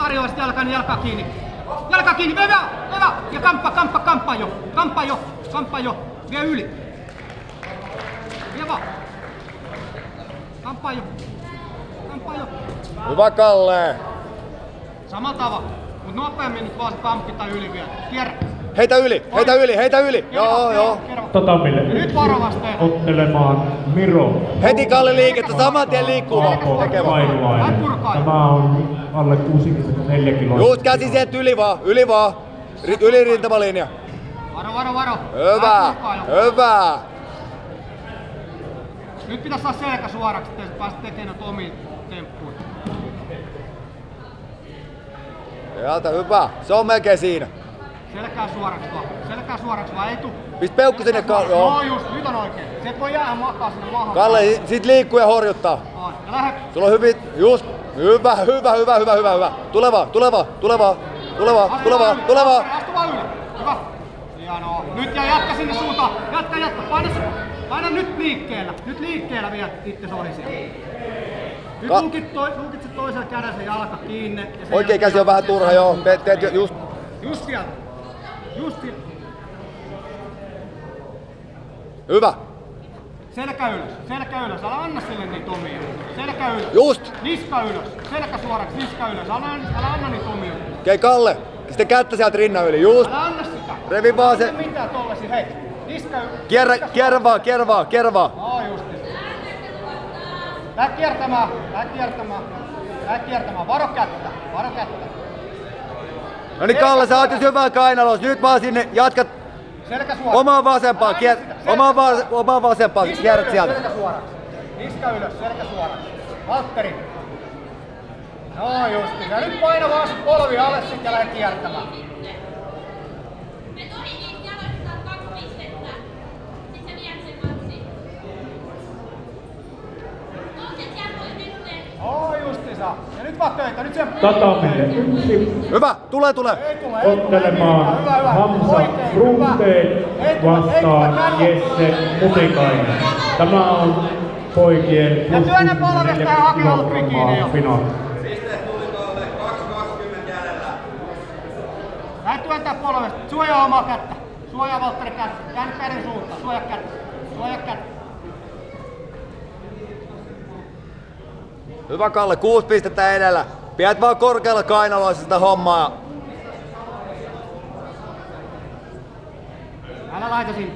tarjoaisit jalkaa kiinni. Jalka kiinni, hyvä! Ja kamppa jo. Vie yli. Vie vaan. Kamppa jo. Hyvä Kalle. Sama tava. Mut nopeammin nyt vaan se kamppi tai yli vielä. Kierrä. Heitä yli. Joo. Tatamille. Nyt varovasti. Ottelemaan Miro. Heti Kalle liikettä, saman tien liikkuu. Kainuainen. Tämä on alle 64 kiloa. Just käsi sieltä yli vaan. Yli rintamalinja. Varo. Hyvä. Nyt pitäis saada selkä suoraksi, ettei sä pääse tekemään noita omia temppuja. Sieltä hyvä. Se on melkein siinä. Selkää suoraksi vaan, ei tuu. Pist peukku sinne Kalle. Joo just, nyt on oikein. Se et voi jäädä makaa sinne maahan. Kalle, sit liikkuu ja horjuttaa. Ja lähde. Sulla on hyvin, just. Hyvä. Tulevaa. Astu vaan yli. Hyvä. Hienoa. Nyt ja jatka sinne suuntaan. Jatka. Paina nyt liikkeellä vielä itses ohi siellä. Nyt tulkitset toisella kädellä se jalka kiinni. Oikein käsi on vähän turha, joo. Teet just. Just sieltä. Hyvä. Selkä ylös. Älä anna sille niitä omia. Selkä ylös. Just. Niska ylös. Selkä suoraksi, niska ylös. Älä anna niitä omia. Okei, Kalle. Sitten kättä sieltä rinnan yli. Just. Älä anna sitä. Revi vaan se. Mitä tollasi, hei. Niska ylös. Kierrä vaan. Justi. Lähde kiertämään. Varo kättä. No niin Kalle, sä oot nyt hyvää kainalos. Nyt vaan sinne jatkat. Selkä suoraksi. Omaan vasempaan. Omaan vasempaan. Kierrät sieltä. Niska ylös, selkä suoraksi. Valtteri. No justi. Ja nyt paina vaan sit polvi alle sit ja lähde kiertämään. Justiinsa. Ja nyt vaan töitä, nyt sen Tatamille. Hyvä, tulee. Ottelemaan Hamza Bruntein vastaan Jesse Mutikainen. Tämä on poikien ja työnnä polvesta ja haki halppi kiinni jo. Finaali. Lähde työntää polvesta. Suojaa omaa kättä. Suojaa Valtteri kättä. Käänny käden suuntaan. Suojaa kättä. Hyvä Kalle, 6 pistettä edellä. Pidät vaan korkealla kainaloissa sitä hommaa. Älä laita sinne.